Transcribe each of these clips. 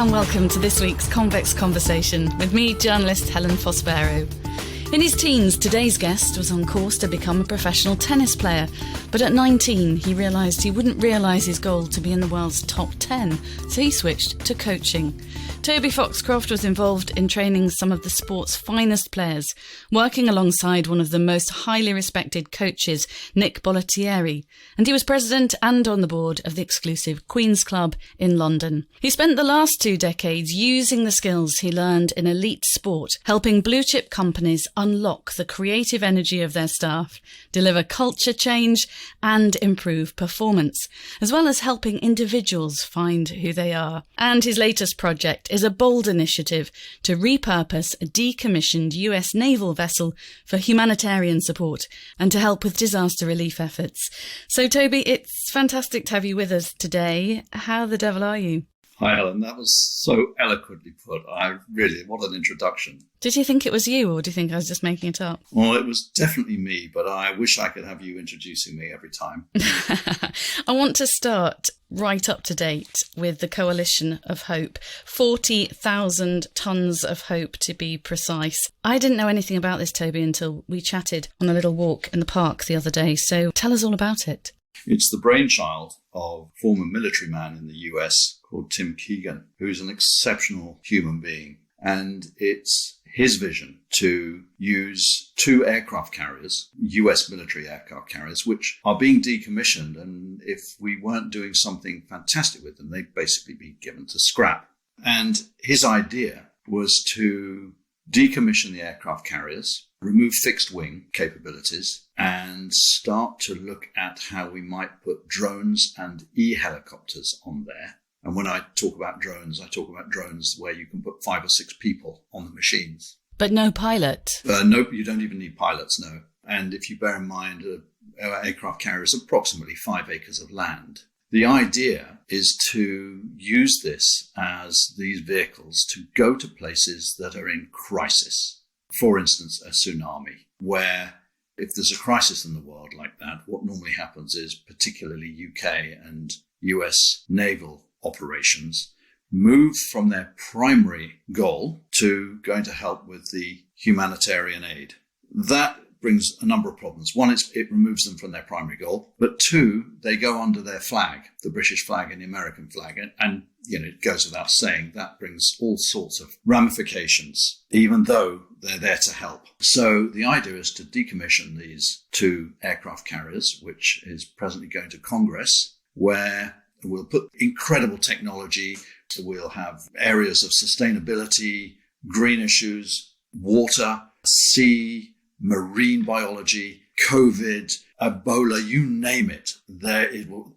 and welcome to this week's Convex Conversation with me, journalist Helen Fospero. In his teens, today's guest was on course to become a professional tennis player, but at 19 he realised he wouldn't realise his goal to be in the world's top 10, so he switched to coaching. Toby Foxcroft was involved in training some of the sport's finest players, working alongside one of the most highly respected coaches, Nick Bollettieri, and he was president and on the board of the exclusive Queen's Club in London. He spent the last 2 decades using the skills he learned in elite sport, helping blue-chip companies unlock the creative energy of their staff, deliver culture change and improve performance, as well as helping individuals find who they are. And his latest project is a bold initiative to repurpose a decommissioned US naval vessel for humanitarian support and to help with disaster relief efforts. So Toby, it's fantastic to have you with us today. How the devil are you? Hi, Helen. That was so eloquently put. What an introduction. Did you think it was you, or do you think I was just making it up? Well, it was definitely me, but I wish I could have you introducing me every time. I want to start right up to date with the Coalition of Hope. 40,000 tonnes of hope, to be precise. I didn't know anything about this, Toby, until we chatted on a little walk in the park the other day. So tell us all about it. It's the brainchild of a former military man in the US called Tim Keegan, who's an exceptional human being. And it's his vision to use 2 aircraft carriers, US military aircraft carriers, which are being decommissioned. And if we weren't doing something fantastic with them, they'd basically be given to scrap. And his idea was to decommission the aircraft carriers, remove fixed wing capabilities, and start to look at how we might put drones and e-helicopters on there. And when I talk about drones, I talk about drones where you can put 5 or 6 people on the machines. But no pilot? No, you don't even need pilots, no. And if you bear in mind, our aircraft carrier is approximately 5 acres of land. The idea is to use this as these vehicles to go to places that are in crisis. For instance, a tsunami, where if there's a crisis in the world like that, what normally happens is particularly UK and US naval operations move from their primary goal to going to help with the humanitarian aid. That brings a number of problems. One, it removes them from their primary goal, but 2, they go under their flag, the British flag and the American flag. And it goes without saying that brings all sorts of ramifications, even though they're there to help. So the idea is to decommission these 2 aircraft carriers, which is presently going to Congress, where we'll put incredible technology. We'll have areas of sustainability, green issues, water, sea, marine biology, COVID, Ebola, you name it.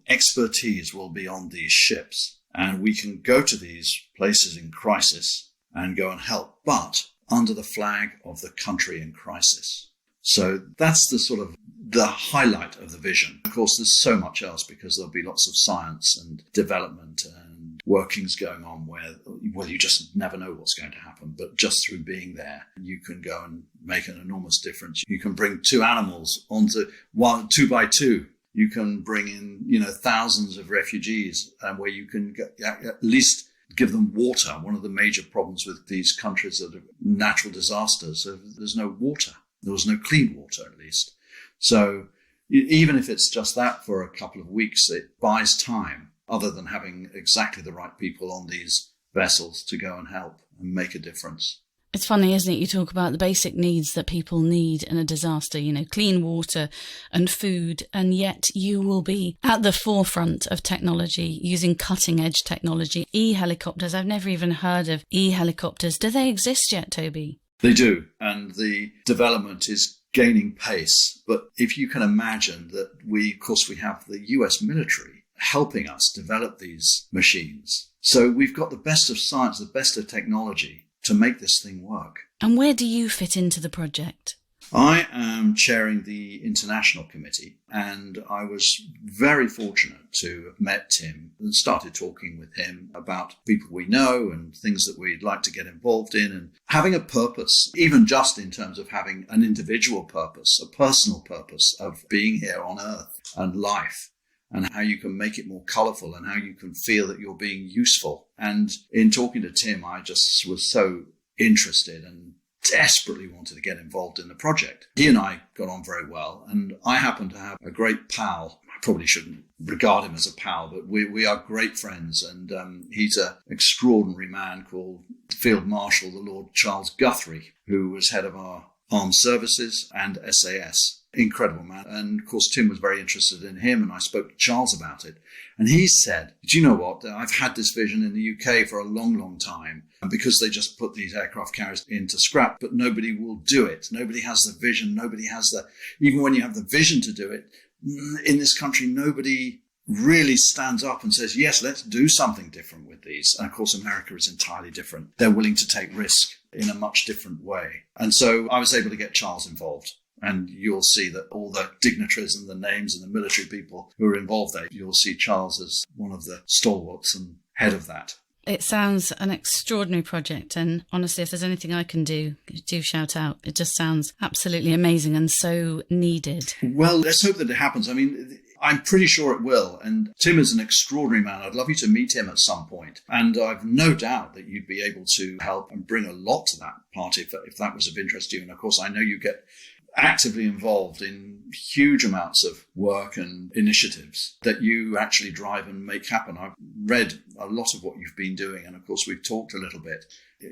Expertise will be on these ships. And we can go to these places in crisis and go and help, but under the flag of the country in crisis. So that's the highlight of the vision. Of course, there's so much else because there'll be lots of science and development and workings going on where you just never know what's going to happen. But just through being there, you can go and make an enormous difference. You can bring 2 animals onto 2 by 2. You can bring in, thousands of refugees where you can at least give them water. One of the major problems with these countries that are natural disasters, there's no water. There was no clean water, at least. So even if it's just that for a couple of weeks, it buys time other than having exactly the right people on these vessels to go and help and make a difference. It's funny, isn't it? You talk about the basic needs that people need in a disaster, clean water and food, and yet you will be at the forefront of technology, using cutting edge technology. E-helicopters, I've never even heard of e-helicopters. Do they exist yet, Toby? They do, and the development is gaining pace. But if you can imagine that we have the US military helping us develop these machines. So we've got the best of science, the best of technology to make this thing work. And where do you fit into the project? I am chairing the international committee, and I was very fortunate to have met Tim and started talking with him about people we know and things that we'd like to get involved in, and having a purpose, even just in terms of having an individual purpose, a personal purpose of being here on Earth and life. and how you can make it more colourful and how you can feel that you're being useful. And in talking to Tim, I just was so interested and desperately wanted to get involved in the project. He and I got on very well, and I happen to have a great pal. I probably shouldn't regard him as a pal, but we are great friends, and he's an extraordinary man called Field Marshal, the Lord Charles Guthrie, who was head of our armed services and SAS. Incredible man. And of course, Tim was very interested in him, and I spoke to Charles about it. And he said, do you know what? I've had this vision in the UK for a long, long time, because they just put these aircraft carriers into scrap, but nobody will do it. Nobody has the vision. Nobody has even when you have the vision to do it, in this country, nobody really stands up and says, yes, let's do something different with these. And of course, America is entirely different. They're willing to take risk in a much different way. And so I was able to get Charles involved. And you'll see that all the dignitaries and the names and the military people who are involved there, you'll see Charles as one of the stalwarts and head of that. It sounds an extraordinary project, and honestly, if there's anything I can do shout out. It just sounds absolutely amazing and so needed. Well, let's hope that it happens. I mean, I'm pretty sure it will. And Tim is an extraordinary man. I'd love you to meet him at some point. And I've no doubt that you'd be able to help and bring a lot to that party if that was of interest to you. And of course, I know you get actively involved in huge amounts of work and initiatives that you actually drive and make happen. I've read a lot of what you've been doing, and of course we've talked a little bit.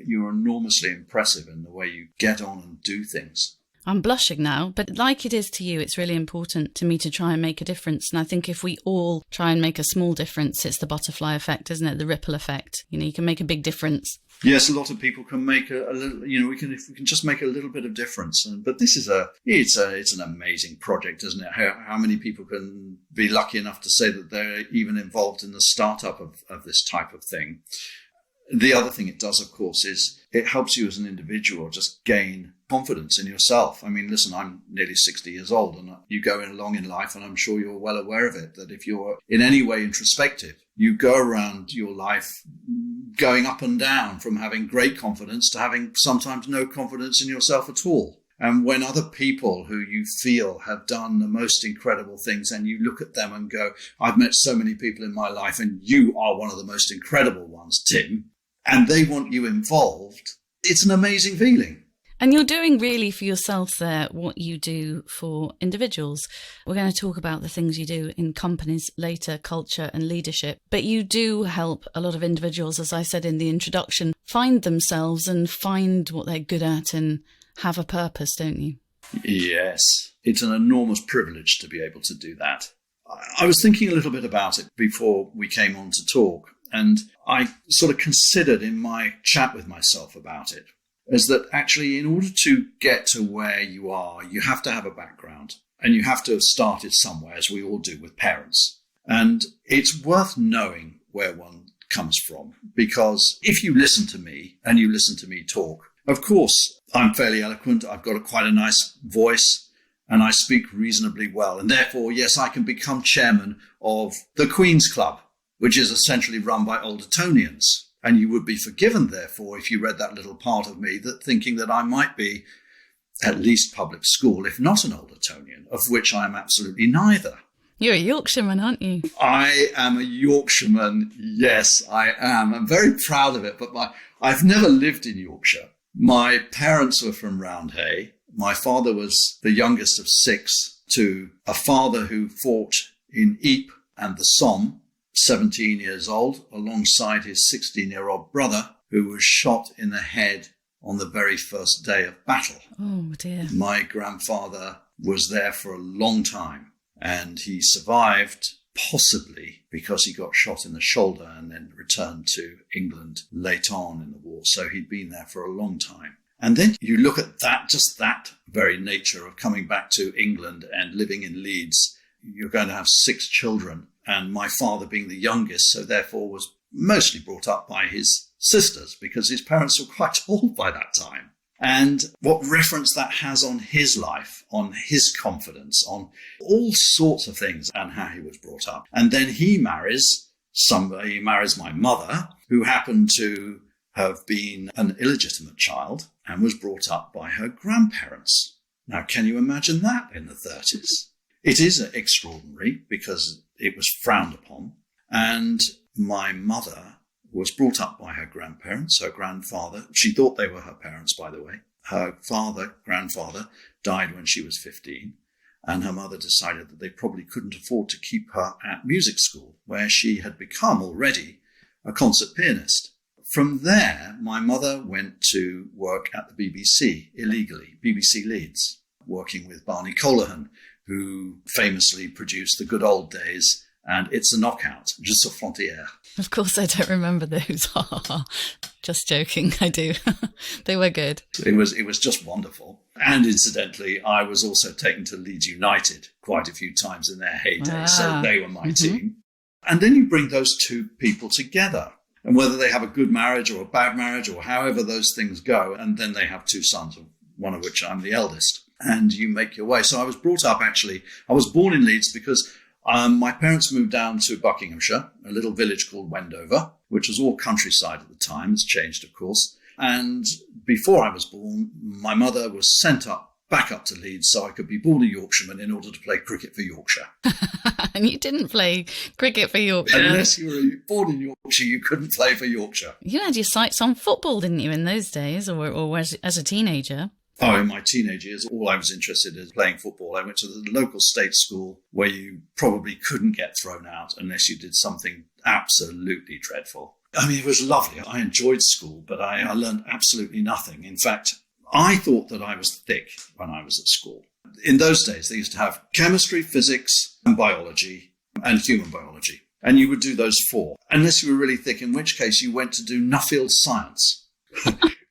You're enormously impressive in the way you get on and do things. I'm blushing now, but like it is to you, it's really important to me to try and make a difference. And I think if we all try and make a small difference, it's the butterfly effect, isn't it? The ripple effect. You can make a big difference. Yes, a lot of people can make a little, if we can just make a little bit of difference. But this is it's an amazing project, isn't it? How many people can be lucky enough to say that they're even involved in the startup of this type of thing? The other thing it does, of course, is it helps you as an individual just gain confidence in yourself. I mean, listen, I'm nearly 60 years old, and you go along in life, and I'm sure you're well aware of it, that if you're in any way introspective, you go around your life going up and down from having great confidence to having sometimes no confidence in yourself at all. And when other people who you feel have done the most incredible things, and you look at them and go, I've met so many people in my life, and you are one of the most incredible ones, Tim, and they want you involved, it's an amazing feeling. And you're doing really for yourself there what you do for individuals. We're going to talk about the things you do in companies later, culture and leadership. But you do help a lot of individuals, as I said in the introduction, find themselves and find what they're good at and have a purpose, don't you? Yes, it's an enormous privilege to be able to do that. I was thinking a little bit about it before we came on to talk, and I sort of considered in my chat with myself about it, is that actually in order to get to where you are, you have to have a background, and you have to have started somewhere, as we all do with parents. And it's worth knowing where one comes from, because if you listen to me and you listen to me talk, of course, I'm fairly eloquent. I've got quite a nice voice, and I speak reasonably well. And therefore, yes, I can become chairman of the Queen's Club, which is essentially run by old Etonians. And you would be forgiven, therefore, if you read that little part of me, that thinking that I might be at least public school, if not an old Etonian, of which I am absolutely neither. You're a Yorkshireman, aren't you? I am a Yorkshireman. Yes, I am. I'm very proud of it, but I've never lived in Yorkshire. My parents were from Roundhay. My father was the youngest of six, to a father who fought in Ypres and the Somme, 17 years old, alongside his 16-year-old brother, who was shot in the head on the very first day of battle. Oh, dear. My grandfather was there for a long time, and he survived, possibly because he got shot in the shoulder and then returned to England late on in the war. So he'd been there for a long time. And then you look at that, just that very nature of coming back to England and living in Leeds. You're going to have 6 children, and my father being the youngest, so therefore was mostly brought up by his sisters because his parents were quite old by that time. And what reference that has on his life, on his confidence, on all sorts of things, and how he was brought up. And then he marries somebody, he marries my mother, who happened to have been an illegitimate child and was brought up by her grandparents. Now, can you imagine that in the 30s? It is extraordinary because it was frowned upon. And my mother was brought up by her grandparents, her grandfather. She thought they were her parents, by the way. Her grandfather, died when she was 15. And her mother decided that they probably couldn't afford to keep her at music school, where she had become already a concert pianist. From there, my mother went to work at the BBC illegally, BBC Leeds, working with Barney Colohan, who famously produced The Good Old Days and It's a Knockout, Juste aux Frontières. Of course, I don't remember those. Just joking, I do. They were good. It was just wonderful. And incidentally, I was also taken to Leeds United quite a few times in their heyday, so they were my team. And then you bring those two people together. And whether they have a good marriage or a bad marriage or however those things go, and then they have two sons, one of which I'm the eldest, and you make your way. So I was brought up, actually, I was born in Leeds because my parents moved down to Buckinghamshire, a little village called Wendover, which was all countryside at the time. It's changed, of course. And before I was born, my mother was sent back up to Leeds so I could be born a Yorkshireman in order to play cricket for Yorkshire. And you didn't play cricket for Yorkshire? Unless you were born in Yorkshire, you couldn't play for Yorkshire. You had your sights on football, didn't you, in those days, or as a teenager? Oh, in my teenage years, all I was interested in is playing football. I went to the local state school where you probably couldn't get thrown out unless you did something absolutely dreadful. I mean, it was lovely. I enjoyed school, but I learned absolutely nothing. In fact, I thought that I was thick when I was at school. In those days, they used to have chemistry, physics, and biology, and human biology. And you would do those four, unless you were really thick, in which case you went to do Nuffield science,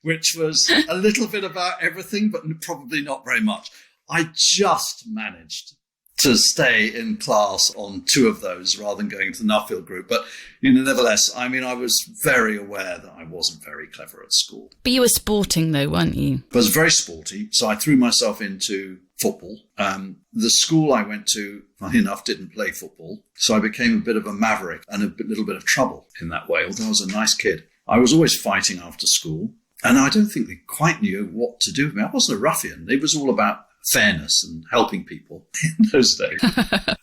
which was a little bit about everything, but probably not very much. I just managed to stay in class on two of those rather than going to the Nuffield group. But nevertheless, I mean, I was very aware that I wasn't very clever at school. But you were sporting though, weren't you? I was very sporty, so I threw myself into football. The school I went to, funny enough, didn't play football. So I became a bit of a maverick and a little bit of trouble in that way, although I was a nice kid. I was always fighting after school, and I don't think they quite knew what to do with me. I wasn't a ruffian. It was all about fairness and helping people in those days.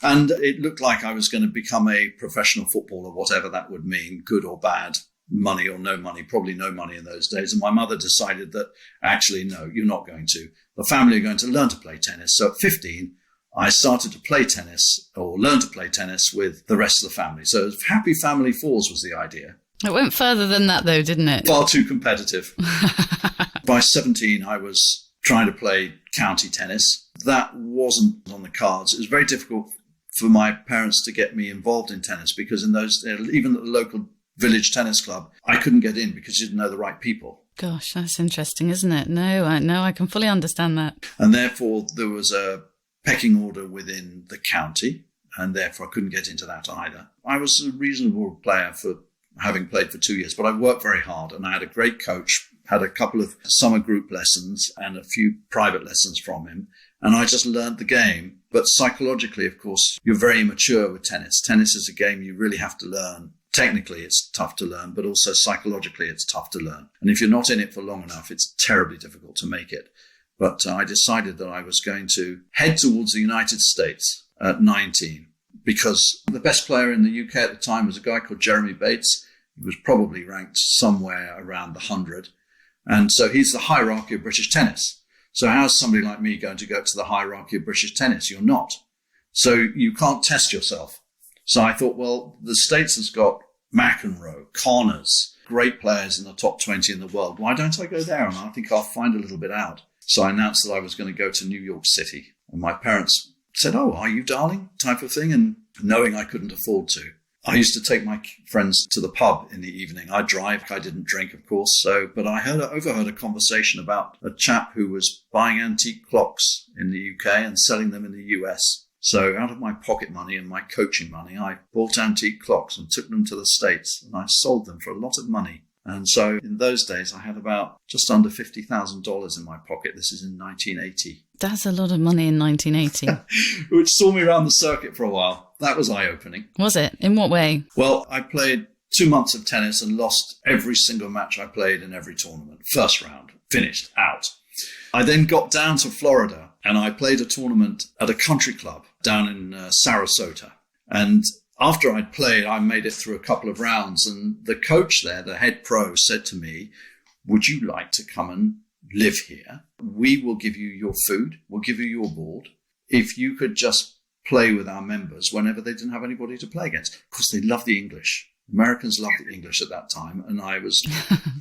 And it looked like I was going to become a professional footballer, whatever that would mean, good or bad, money or no money, probably no money in those days. And my mother decided that actually, no, you're not going to. The family are going to learn to play tennis. So at 15, I started to play tennis or learn to play tennis with the rest of the family. So Happy Family Fours was the idea. It went further than that though, didn't it? Far too competitive. By 17, I was trying to play county tennis. That wasn't on the cards. It was very difficult for my parents to get me involved in tennis because in those, even at the local village tennis club, I couldn't get in because you didn't know the right people. Gosh, that's interesting, isn't it? No, I can fully understand that. And therefore, there was a pecking order within the county, and therefore I couldn't get into that either. I was a reasonable player for having played for 2 years, but I worked very hard, and I had a great coach, had a couple of summer group lessons and a few private lessons from him, and I just learned the game. But psychologically, of course, you're very immature with tennis. Tennis is a game you really have to learn. Technically, it's tough to learn, but also psychologically, it's tough to learn. And if you're not in it for long enough, it's terribly difficult to make it. But I decided that I was going to head towards the United States at 19, because the best player in the UK at the time was a guy called Jeremy Bates. He was probably ranked somewhere around the 100. And so he's the hierarchy of British tennis. So how's somebody like me going to go to the hierarchy of British tennis? You're not. So you can't test yourself. So I thought, well, the States has got McEnroe, Connors, great players in the top 20 in the world. Why don't I go there? And I think I'll find a little bit out. So I announced that I was going to go to New York City. And my parents said, "Oh, are you, darling?" type of thing. And knowing I couldn't afford to. I used to take my friends to the pub in the evening. I drive. I didn't drink, of course. But I overheard a conversation about a chap who was buying antique clocks in the UK and selling them in the US. So out of my pocket money and my coaching money, I bought antique clocks and took them to the States, and I sold them for a lot of money. And so in those days, I had about just under $50,000 in my pocket. This is in 1980. That's a lot of money in 1980. Which saw me around the circuit for a while. That was eye-opening. Was it? In what way? Well, I played 2 months of tennis and lost every single match I played in every tournament. First round, finished, out. I then got down to Florida and I played a tournament at a country club down in Sarasota. And after I'd played, I made it through a couple of rounds, and the coach there, the head pro, said to me, would you like to come and live here? We will give you your food, we'll give you your board, if you could just play with our members whenever they didn't have anybody to play against. Of course, they love the English. Americans loved the English at that time, and I was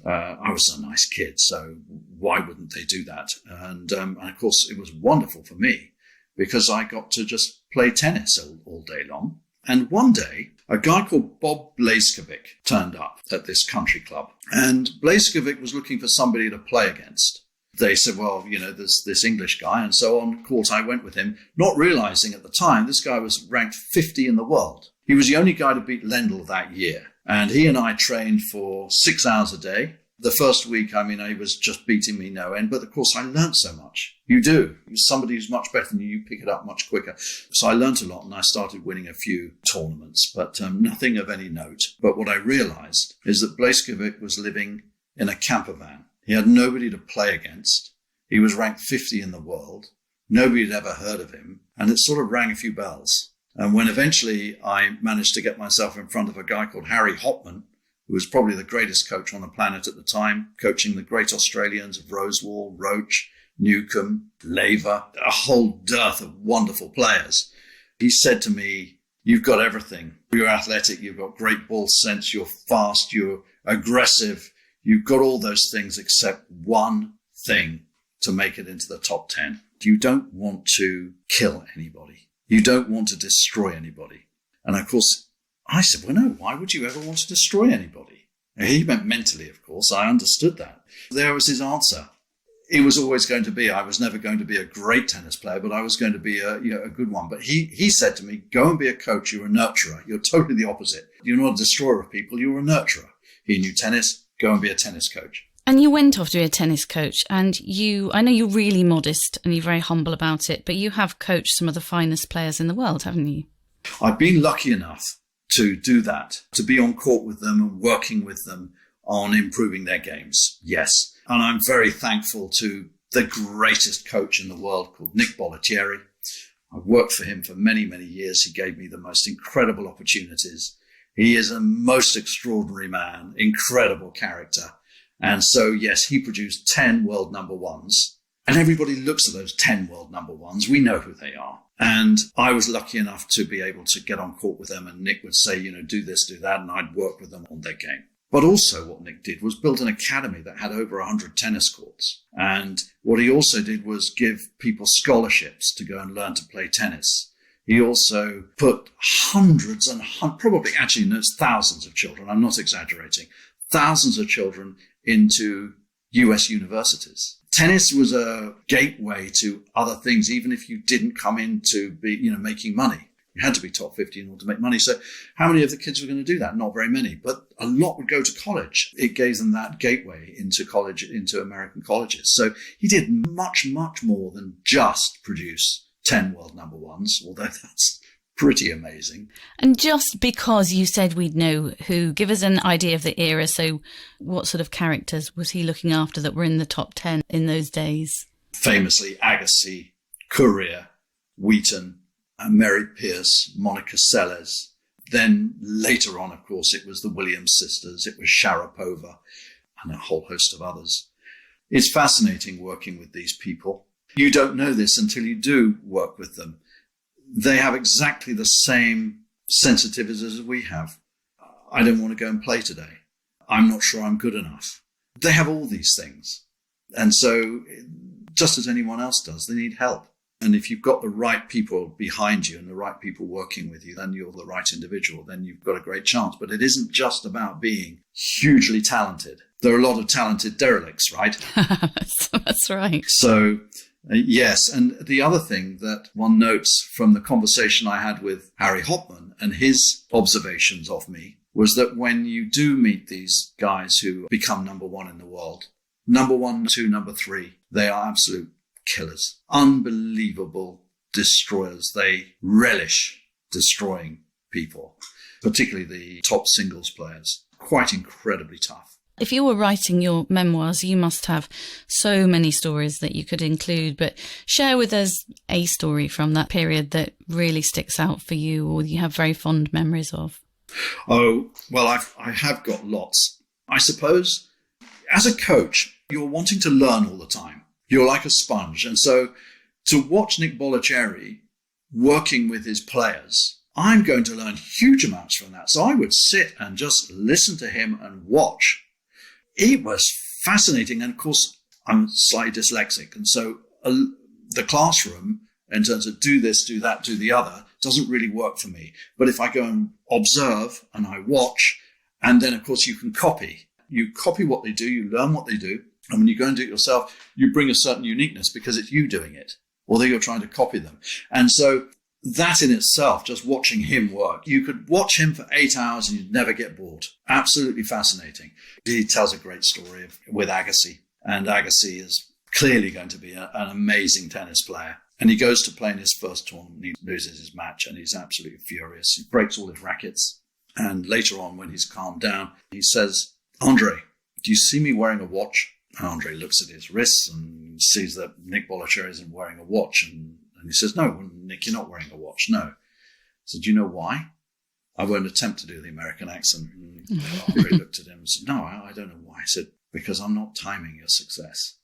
a nice kid, so why wouldn't they do that? And of course, it was wonderful for me because I got to just play tennis all day long. And one day, a guy called Bob Blazkovic turned up at this country club, and Blazkovic was looking for somebody to play against. They said, well, there's this English guy, and so on course I went with him, not realizing at the time this guy was ranked 50 in the world. He was the only guy to beat Lendl that year. And he and I trained for 6 hours a day. The first week, he was just beating me no end. But of course, I learned so much. You do. Somebody who's much better than you pick it up much quicker. So I learned a lot, and I started winning a few tournaments, but nothing of any note. But what I realized is that Blazkovic was living in a camper van. He had nobody to play against. He was ranked 50 in the world. Nobody had ever heard of him. And it sort of rang a few bells. And when eventually I managed to get myself in front of a guy called Harry Hopman, who was probably the greatest coach on the planet at the time, coaching the great Australians of Rosewall, Roach, Newcomb, Laver, a whole dearth of wonderful players. He said to me, you've got everything. You're athletic, you've got great ball sense, you're fast, you're aggressive. You've got all those things except one thing to make it into the top 10. You don't want to kill anybody. You don't want to destroy anybody. And of course, I said, well, no, why would you ever want to destroy anybody? And he meant mentally, of course. I understood that. There was his answer. It was always going to be, I was never going to be a great tennis player, but I was going to be a good one. But he said to me, go and be a coach. You're a nurturer. You're totally the opposite. You're not a destroyer of people. You're a nurturer. He knew tennis. Go and be a tennis coach. And you went off to be a tennis coach, and I know you're really modest and you're very humble about it, but you have coached some of the finest players in the world, haven't you? I've been lucky enough to do that, to be on court with them and working with them on improving their games, yes. And I'm very thankful to the greatest coach in the world called Nick Bollettieri. I've worked for him for many, many years. He gave me the most incredible opportunities. He is a most extraordinary man, incredible character. And so, yes, he produced 10 world number ones. And everybody looks at those 10 world number ones. We know who they are. And I was lucky enough to be able to get on court with them. And Nick would say, do this, do that. And I'd work with them on their game. But also what Nick did was build an academy that had over 100 tennis courts. And what he also did was give people scholarships to go and learn to play tennis. He also put hundreds and probably actually there's thousands of children. I'm not exaggerating. Thousands of children into US universities. Tennis was a gateway to other things, even if you didn't come in to be, making money. You had to be top 50 in order to make money. So how many of the kids were going to do that? Not very many, but a lot would go to college. It gave them that gateway into college, into American colleges. So he did much, much more than just produce 10 world number ones, although that's pretty amazing. And just because you said we'd know who, give us an idea of the era. So what sort of characters was he looking after that were in the top 10 in those days? Famously, Agassi, Courier, Wheaton, Mary Pierce, Monica Seles. Then later on, of course, it was the Williams sisters, it was Sharapova, and a whole host of others. It's fascinating working with these people. You don't know this until you do work with them. They have exactly the same sensitivities as we have. I don't want to go and play today. I'm not sure I'm good enough. They have all these things. And so just as anyone else does, they need help. And if you've got the right people behind you and the right people working with you, then you're the right individual. Then you've got a great chance. But it isn't just about being hugely talented. There are a lot of talented derelicts, right? That's right. So yes. And the other thing that one notes from the conversation I had with Harry Hopman and his observations of me was that when you do meet these guys who become number one in the world, number 1, 2, number 3, they are absolute killers, unbelievable destroyers. They relish destroying people, particularly the top singles players. Quite incredibly tough. If you were writing your memoirs, you must have so many stories that you could include, but share with us a story from that period that really sticks out for you or you have very fond memories of. Oh, well, I have got lots. I suppose as a coach, you're wanting to learn all the time. You're like a sponge. And so to watch Nick Bollettieri working with his players, I'm going to learn huge amounts from that. So I would sit and just listen to him and watch. It was fascinating. And of course, I'm slightly dyslexic. And so the classroom, in terms of do this, do that, do the other, doesn't really work for me. But if I go and observe and I watch, and then, of course, you can copy. You copy what they do, you learn what they do. And when you go and do it yourself, you bring a certain uniqueness because it's you doing it, although you're trying to copy them. And so that in itself, just watching him work, you could watch him for 8 hours and you'd never get bored. Absolutely fascinating. He tells a great story with Agassi. And Agassi is clearly going to be an amazing tennis player. And he goes to play in his first tournament, he loses his match, and he's absolutely furious. He breaks all his rackets. And later on, when he's calmed down, he says, "Andre, do you see me wearing a watch?" And Andre looks at his wrists and sees that Nick Bollettieri isn't wearing a watch. And he says, "No, Nick, you're not wearing a watch, no." He said, "Do you know why?" I won't attempt to do the American accent. And Andre looked at him and said, "No, I don't know why." He said, "Because I'm not timing your success."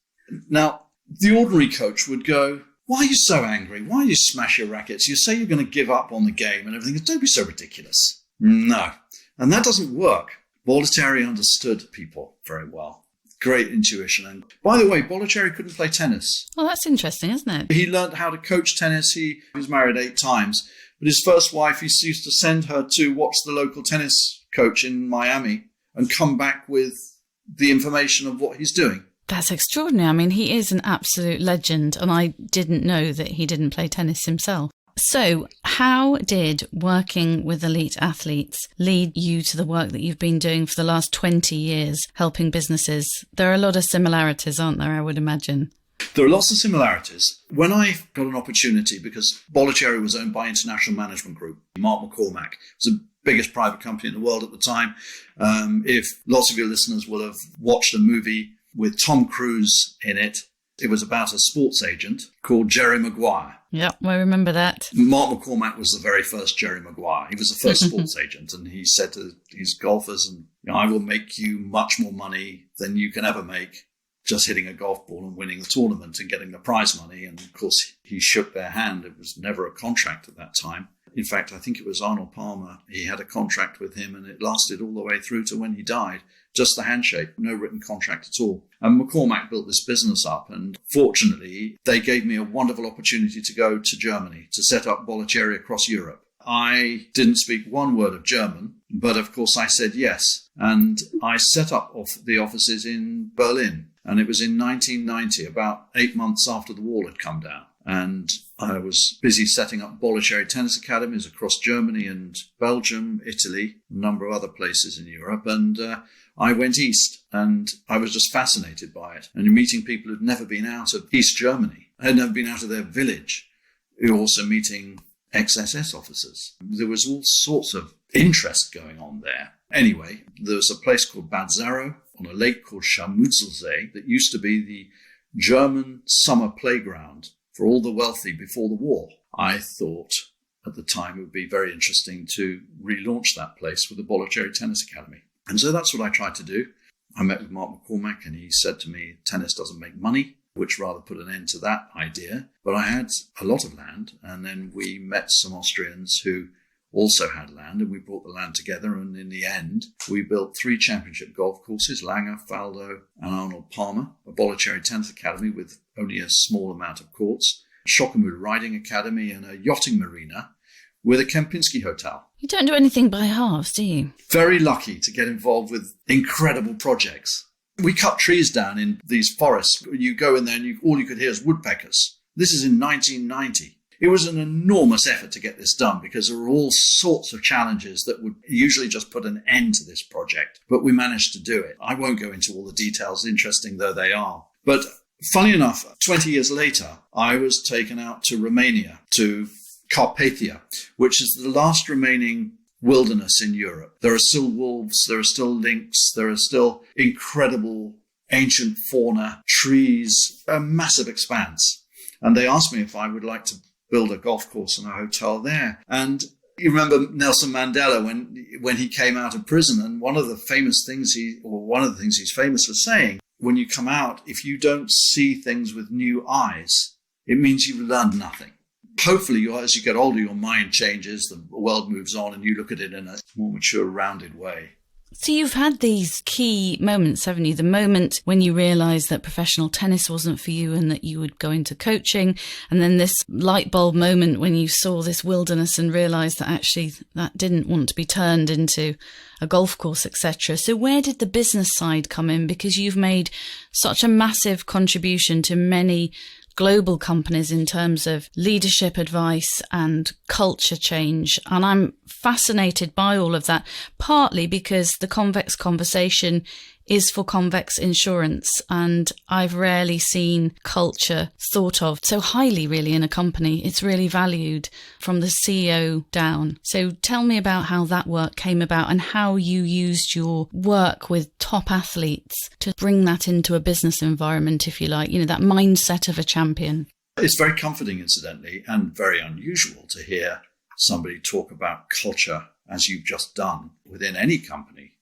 Now, the ordinary coach would go, "Why are you so angry? Why do you smash your rackets? You say you're going to give up on the game and everything. Don't be so ridiculous." No. And that doesn't work. Bollettieri understood people very well. Great intuition. And by the way, Bollettieri couldn't play tennis. Well, that's interesting, isn't it? He learned how to coach tennis. He was married 8 times. But his first wife, he used to send her to watch the local tennis coach in Miami and come back with the information of what he's doing. That's extraordinary. I mean, he is an absolute legend, and I didn't know that he didn't play tennis himself. So how did working with elite athletes lead you to the work that you've been doing for the last 20 years, helping businesses? There are a lot of similarities, aren't there, I would imagine? There are lots of similarities. When I got an opportunity, because Bollettieri was owned by International Management Group, Mark McCormack was the biggest private company in the world at the time. If lots of your listeners will have watched a movie with Tom Cruise in it, it was about a sports agent called Jerry Maguire. Yeah, I remember that. Mark McCormack was the very first Jerry Maguire. He was the first sports agent, and he said to his golfers, "I will make you much more money than you can ever make just hitting a golf ball and winning the tournament and getting the prize money." And of course, he shook their hand. It was never a contract at that time. In fact, I think it was Arnold Palmer. He had a contract with him, and it lasted all the way through to when he died. Just the handshake, no written contract at all. And McCormack built this business up, and fortunately, they gave me a wonderful opportunity to go to Germany to set up Bollettieri across Europe. I didn't speak one word of German, but of course I said yes. And I set up the offices in Berlin, and it was in 1990, about 8 months after the wall had come down. And I was busy setting up Bollettieri tennis academies across Germany and Belgium, Italy, a number of other places in Europe. And I went east, and I was just fascinated by it. And meeting people who'd never been out of East Germany, had never been out of their village. We were also meeting ex-SS officers. There was all sorts of interest going on there. Anyway, there was a place called Bad Zarrow on a lake called Scharmützelsee that used to be the German summer playground for all the wealthy before the war. I thought at the time it would be very interesting to relaunch that place with the Bollettieri Tennis Academy. And so that's what I tried to do. I met with Mark McCormack, and he said to me, tennis doesn't make money, which rather put an end to that idea. But I had a lot of land, and then we met some Austrians who also had land, and we brought the land together. And in the end, we built 3 championship golf courses, Langer, Faldo, and Arnold Palmer, a Bollettieri Tennis Academy with only a small amount of courts, a Schockenmühle Riding Academy, and a yachting marina with a Kempinski hotel. You don't do anything by halves, do you? Very lucky to get involved with incredible projects. We cut trees down in these forests. You go in there and all you could hear is woodpeckers. This is in 1990. It was an enormous effort to get this done because there were all sorts of challenges that would usually just put an end to this project. But we managed to do it. I won't go into all the details, interesting though they are. But funny enough, 20 years later, I was taken out to Romania, to Carpathia, which is the last remaining wilderness in Europe. There are still wolves, there are still lynx, there are still incredible ancient fauna, trees, a massive expanse. And they asked me if I would like to build a golf course and a hotel there. And you remember Nelson Mandela when he came out of prison, and one of the things he's famous for saying, when you come out, if you don't see things with new eyes, it means you've learned nothing. Hopefully, as you get older, your mind changes, the world moves on, and you look at it in a more mature, rounded way. So you've had these key moments, haven't you? The moment when you realised that professional tennis wasn't for you and that you would go into coaching, and then this light bulb moment when you saw this wilderness and realised that actually that didn't want to be turned into a golf course, etc. So where did the business side come in? Because you've made such a massive contribution to many global companies in terms of leadership advice and culture change. And I'm fascinated by all of that, partly because the Convex Conversation is for Convex Insurance, and I've rarely seen culture thought of so highly really in a company. It's really valued from the CEO down. So tell me about how that work came about and how you used your work with top athletes to bring that into a business environment, if you like, that mindset of a champion. It's very comforting, incidentally, and very unusual to hear somebody talk about culture as you've just done within any company.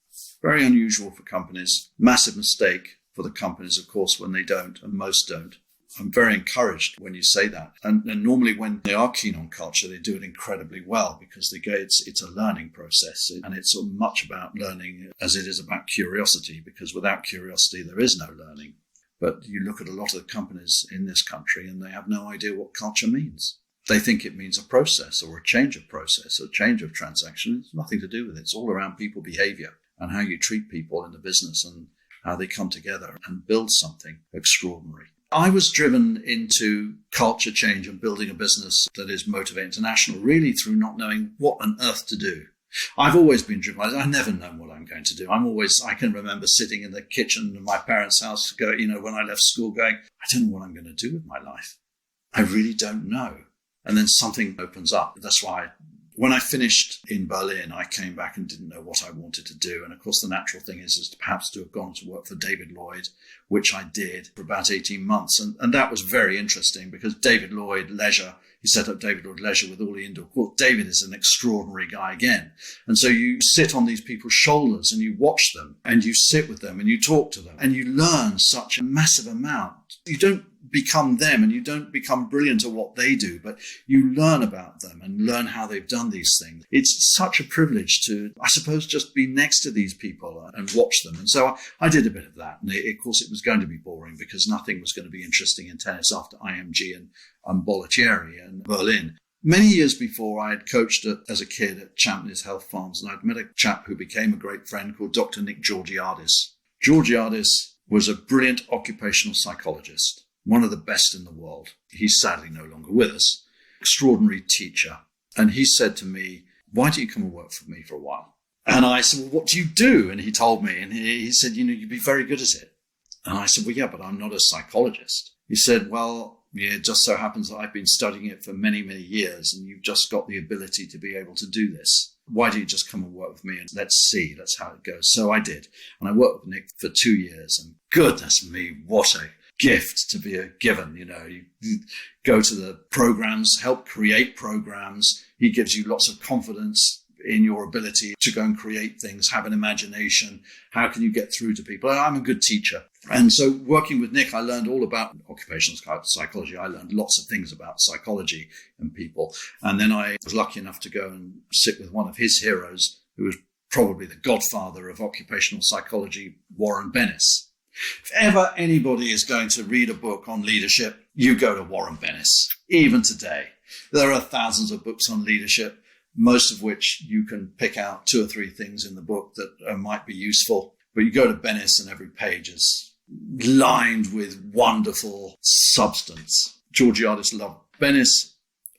Very unusual for companies. Massive mistake for the companies, of course, when they don't, and most don't. I'm very encouraged when you say that. And normally when they are keen on culture, they do it incredibly well because it's a learning process. And it's much about learning as it is about curiosity, because without curiosity, there is no learning. But you look at a lot of the companies in this country and they have no idea what culture means. They think it means a process or a change of process, or a change of transaction. It's nothing to do with it. It's all around people behavior and how you treat people in the business and how they come together and build something extraordinary. I was driven into culture change and building a business that is Motivate International really through not knowing what on earth to do. I've always been driven. I've never known what I'm going to do. I can remember sitting in the kitchen of my parents' house, when I left school going, I don't know what I'm going to do with my life. I really don't know. And then something opens up. That's why when I finished in Berlin, I came back and didn't know what I wanted to do. And of course, the natural thing is perhaps to have gone to work for David Lloyd, which I did for about 18 months. And that was very interesting because David Lloyd Leisure, he set up David Lloyd Leisure with all the indoor court. David is an extraordinary guy again. And so you sit on these people's shoulders and you watch them and you sit with them and you talk to them and you learn such a massive amount. You don't become them and you don't become brilliant at what they do, but you learn about them and learn how they've done these things. It's such a privilege to, I suppose, just be next to these people and watch them. And so I did a bit of that. And of course, it was going to be boring because nothing was going to be interesting in tennis after IMG and Bollettieri and Berlin. Many years before, I had coached as a kid at Champneys Health Farms, and I'd met a chap who became a great friend called Dr. Nick Bollettieri. Bollettieri was a brilliant occupational psychologist, one of the best in the world. He's sadly no longer with us. Extraordinary teacher. And he said to me, why don't you come and work for me for a while? And I said, well, what do you do? And he told me, and he said, you'd be very good at it. And I said, well, yeah, but I'm not a psychologist. He said, well, yeah, it just so happens that I've been studying it for many, many years, and you've just got the ability to be able to do this. Why don't you just come and work with me and let's see, that's how it goes. So I did. And I worked with Nick for 2 years, and goodness me, what a gift to be given. You go to the programs, help create programs. He gives you lots of confidence in your ability to go and create things, have an imagination. How can you get through to people? I'm a good teacher. And so working with Nick, I learned all about occupational psychology. I learned lots of things about psychology and people. And then I was lucky enough to go and sit with one of his heroes, who was probably the godfather of occupational psychology, Warren Bennis. If ever anybody is going to read a book on leadership, you go to Warren Bennis. Even today, there are thousands of books on leadership, most of which you can pick out 2 or 3 things in the book that might be useful. But you go to Bennis and every page is lined with wonderful substance. Bollettieri loved Bennis.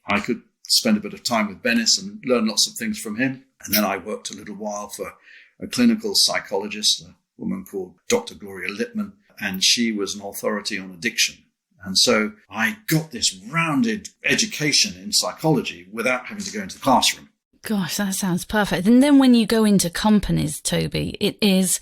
I could spend a bit of time with Bennis and learn lots of things from him. And then I worked a little while for a clinical psychologist, a woman called Dr. Gloria Lippman, and she was an authority on addiction. And so I got this rounded education in psychology without having to go into the classroom. Gosh, that sounds perfect. And then when you go into companies, Toby, it is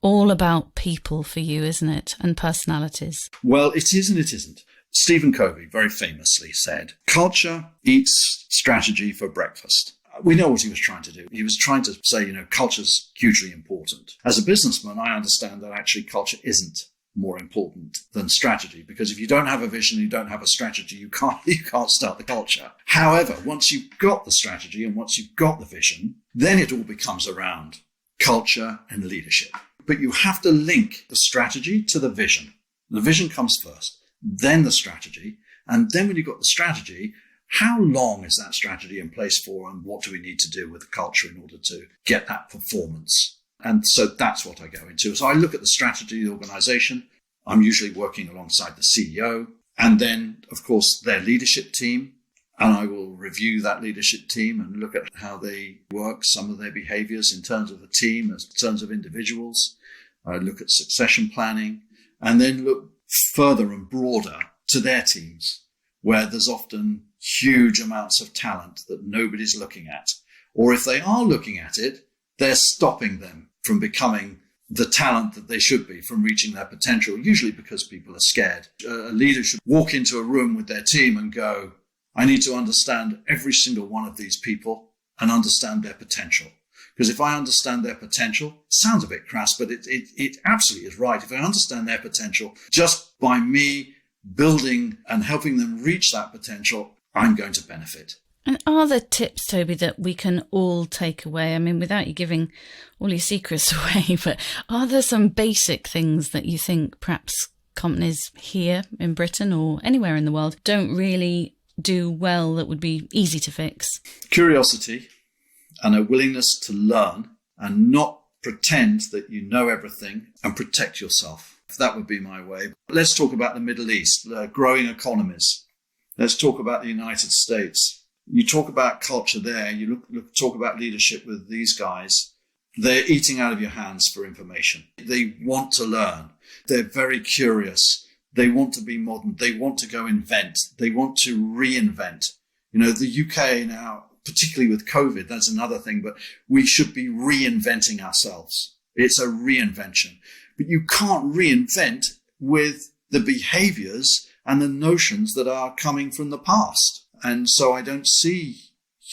all about people for you, isn't it? And personalities. Well, it is and it isn't. Stephen Covey very famously said, culture eats strategy for breakfast. We know what he was trying to do. He was trying to say, culture's hugely important. As a businessman, I understand that actually culture isn't more important than strategy, because if you don't have a vision, you don't have a strategy, you can't start the culture. However, once you've got the strategy and once you've got the vision, then it all becomes around culture and leadership. But you have to link the strategy to the vision. The vision comes first, then the strategy. And then when you've got the strategy, how long is that strategy in place for, and what do we need to do with the culture in order to get that performance? And so that's what I go into. So I look at the strategy of the organization. I'm usually working alongside the CEO and then, of course, their leadership team. And I will review that leadership team and look at how they work, some of their behaviors in terms of the team, in terms of individuals. I look at succession planning and then look further and broader to their teams, where there's often huge amounts of talent that nobody's looking at. Or if they are looking at it, they're stopping them from becoming the talent that they should be, from reaching their potential, usually because people are scared. A leader should walk into a room with their team and go, I need to understand every single one of these people and understand their potential. Because if I understand their potential, it sounds a bit crass, but it absolutely is right. If I understand their potential, just by me building and helping them reach that potential, I'm going to benefit. And are there tips, Toby, that we can all take away? I mean, without you giving all your secrets away, but are there some basic things that you think perhaps companies here in Britain or anywhere in the world don't really do well that would be easy to fix? Curiosity and a willingness to learn and not pretend that you know everything, and protect yourself. That would be my way. Let's talk about the Middle East, growing economies. Let's talk about the United States. You talk about culture there, you talk about leadership with these guys. They're eating out of your hands for information. They want to learn. They're very curious. They want to be modern. They want to go invent. They want to reinvent. The UK now, particularly with COVID, that's another thing, but we should be reinventing ourselves. It's a reinvention. But you can't reinvent with the behaviors and the notions that are coming from the past. And so I don't see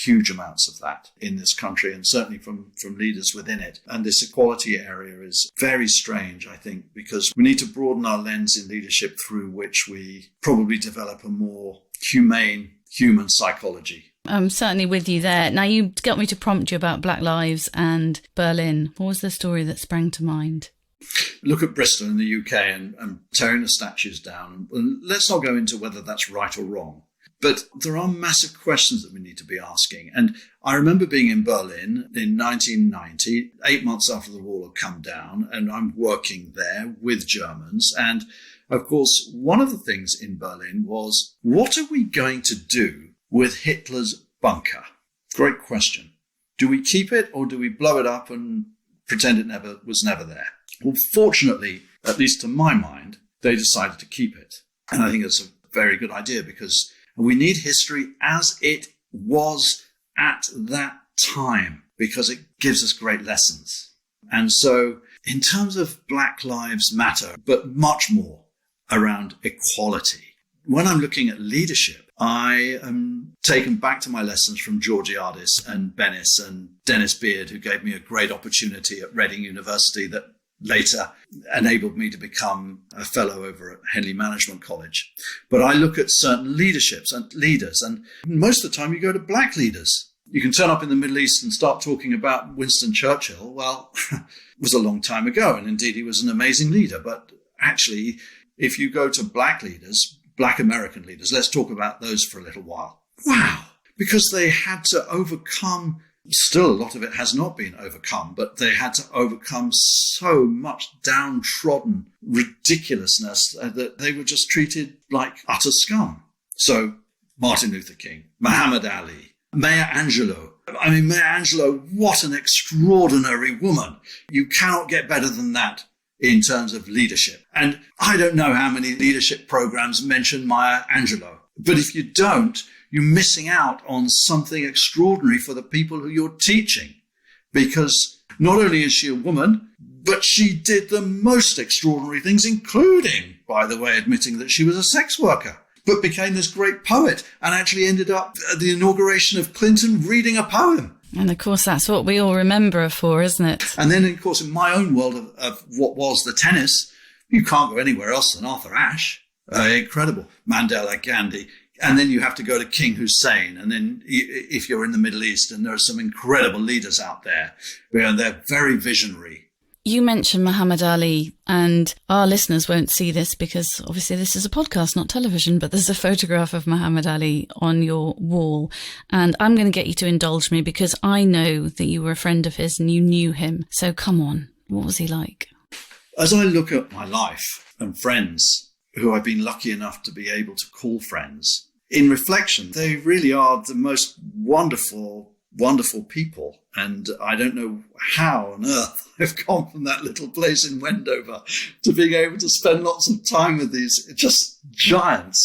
huge amounts of that in this country, and certainly from leaders within it. And this equality area is very strange, I think, because we need to broaden our lens in leadership through which we probably develop a more humane human psychology. I'm certainly with you there. Now, you got me to prompt you about Black Lives and Berlin. What was the story that sprang to mind? Look at Bristol in the UK and tearing the statues down. And let's not go into whether that's right or wrong. But there are massive questions that we need to be asking. And I remember being in Berlin in 1990, 8 months after the wall had come down, and I'm working there with Germans. And of course, one of the things in Berlin was, what are we going to do with Hitler's bunker? Great question. Do we keep it or do we blow it up and pretend it was never there? Well, fortunately, at least to my mind, they decided to keep it. And I think it's a very good idea, because we need history as it was at that time, because it gives us great lessons. And so in terms of Black Lives Matter, but much more around equality, when I'm looking at leadership, I am taken back to my lessons from Georgiadis and Bennis and Dennis Beard, who gave me a great opportunity at Reading University that later enabled me to become a fellow over at Henley Management College. But I look at certain leaderships and leaders, and most of the time you go to black leaders. You can turn up in the Middle East and start talking about Winston Churchill. Well, it was a long time ago, and indeed he was an amazing leader. But actually, if you go to black leaders, black American leaders, let's talk about those for a little while. Wow! Because they had to overcome. Still, a lot of it has not been overcome, but they had to overcome so much downtrodden ridiculousness that they were just treated like utter scum. So Martin Luther King, Muhammad Ali, Maya Angelou. I mean, Maya Angelou, what an extraordinary woman. You cannot get better than that in terms of leadership. And I don't know how many leadership programs mention Maya Angelou, but if you don't, you're missing out on something extraordinary for the people who you're teaching. Because not only is she a woman, but she did the most extraordinary things, including, by the way, admitting that she was a sex worker, but became this great poet and actually ended up at the inauguration of Clinton reading a poem. And of course, that's what we all remember her for, isn't it? And then, of course, in my own world of what was the tennis, you can't go anywhere else than Arthur Ashe. Incredible. Mandela, Gandhi. And then you have to go to King Hussein. And then if you're in the Middle East, and there are some incredible leaders out there, they're very visionary. You mentioned Muhammad Ali, and our listeners won't see this because obviously this is a podcast, not television, but there's a photograph of Muhammad Ali on your wall. And I'm going to get you to indulge me because I know that you were a friend of his and you knew him. So come on, what was he like? As I look at my life and friends who I've been lucky enough to be able to call friends, in reflection, they really are the most wonderful people. And I don't know how on earth I've gone from that little place in Wendover to being able to spend lots of time with these just giant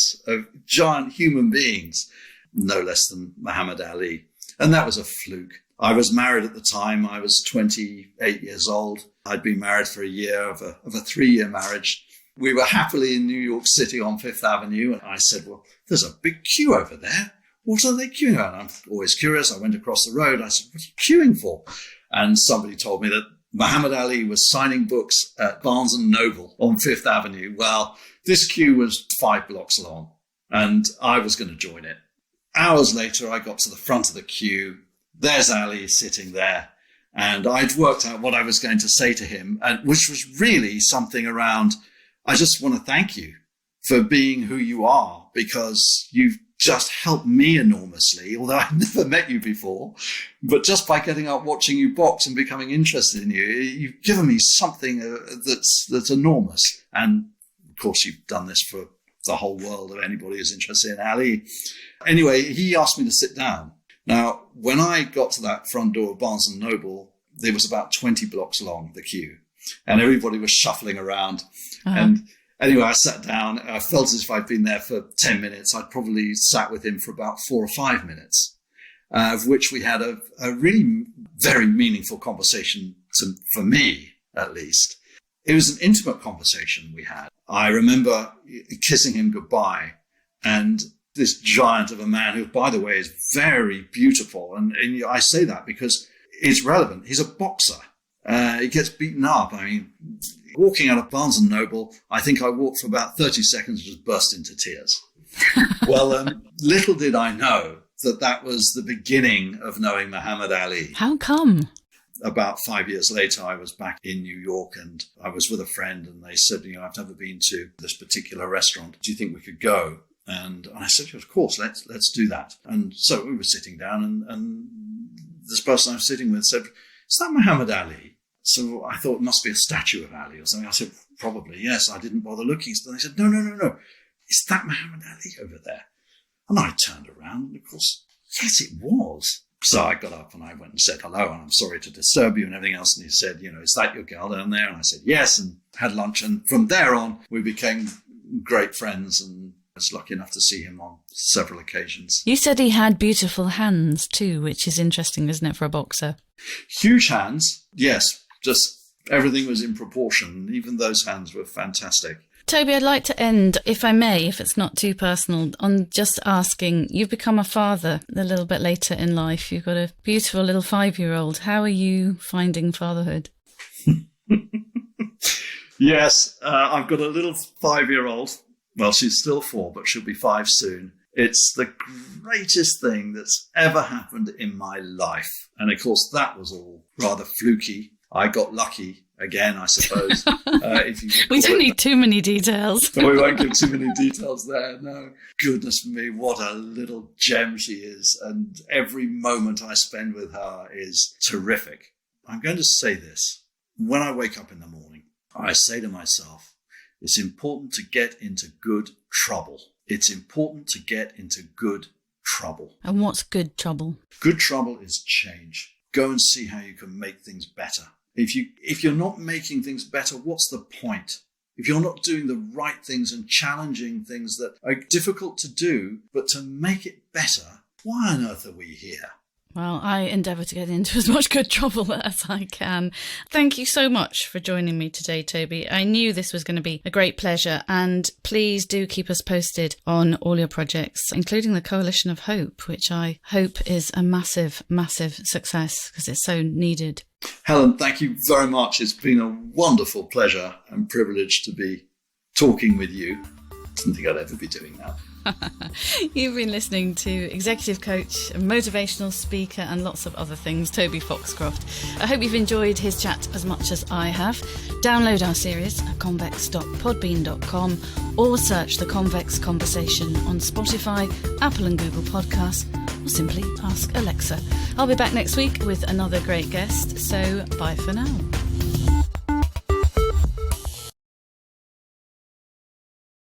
human beings, no less than Muhammad Ali. And that was a fluke. I was married at the time. I was 28 years old. I'd been married for a year of a 3-year marriage. We were happily in New York City on Fifth Avenue. And I said, well, there's a big queue over there. What are they queuing on? I'm always curious. I went across the road. I said, what are you queuing for? And somebody told me that Muhammad Ali was signing books at Barnes & Noble on Fifth Avenue. Well, this queue was 5 blocks long, and I was going to join it. Hours later, I got to the front of the queue. There's Ali sitting there. And I'd worked out what I was going to say to him, and which was really something around, I just want to thank you for being who you are, because you've just helped me enormously, although I've never met you before. But just by getting up, watching you box and becoming interested in you, you've given me something that's enormous. And of course, you've done this for the whole world of anybody who's interested in Ali. Anyway, he asked me to sit down. Now, when I got to that front door of Barnes & Noble, it was about 20 blocks long, the queue, and everybody was shuffling around. Uh-huh. And anyway, I sat down. I felt as if I'd been there for 10 minutes. I'd probably sat with him for about 4 or 5 minutes, of which we had a really very meaningful conversation, for me at least. It was an intimate conversation we had. I remember kissing him goodbye, and this giant of a man who, by the way, is very beautiful. And I say that because it's relevant. He's a boxer. He gets beaten up. I mean, walking out of Barnes & Noble, I think I walked for about 30 seconds and just burst into tears. Well, little did I know that was the beginning of knowing Muhammad Ali. How come? About 5 years later, I was back in New York and I was with a friend, and they said, I've never been to this particular restaurant. Do you think we could go? And I said, of course, let's do that. And so we were sitting down, and this person I was sitting with said, is that Muhammad Ali? So I thought it must be a statue of Ali or something. I said, probably, yes. I didn't bother looking. So they said, no. Is that Muhammad Ali over there? And I turned around, and of course, yes, it was. So I got up and I went and said hello, and I'm sorry to disturb you and everything else. And he said, is that your girl down there? And I said, yes, and had lunch. And from there on, we became great friends, and I was lucky enough to see him on several occasions. You said he had beautiful hands too, which is interesting, isn't it, for a boxer? Huge hands, yes. Just everything was in proportion. Even those hands were fantastic. Toby, I'd like to end, if I may, if it's not too personal, on just asking, you've become a father a little bit later in life. You've got a beautiful little 5-year-old. How are you finding fatherhood? Yes, I've got a little 5-year-old. Well, she's still 4, but she'll be 5 soon. It's the greatest thing that's ever happened in my life. And of course, that was all rather fluky. I got lucky again, I suppose. We don't need too many details. So we won't give too many details there. No. Goodness me, what a little gem she is. And every moment I spend with her is terrific. I'm going to say this. When I wake up in the morning, I say to myself, it's important to get into good trouble. It's important to get into good trouble. And what's good trouble? Good trouble is change. Go and see how you can make things better. If you're not making things better, what's the point? if you're not doing the right things and challenging things that are difficult to do, but to make it better, why on earth are we here? Well, I endeavour to get into as much good trouble as I can. Thank you so much for joining me today, Toby. I knew this was going to be a great pleasure, and please do keep us posted on all your projects, including the Coalition of Hope, which I hope is a massive, massive success because it's so needed. Helen, thank you very much. It's been a wonderful pleasure and privilege to be talking with you. I didn't think I'd ever be doing that. You've been listening to executive coach, motivational speaker and lots of other things, Toby Foxcroft. I hope you've enjoyed his chat as much as I have. Download our series at convex.podbean.com or search the Convex Conversation on Spotify, Apple and Google Podcasts, or simply ask Alexa. I'll be back next week with another great guest, so bye for now.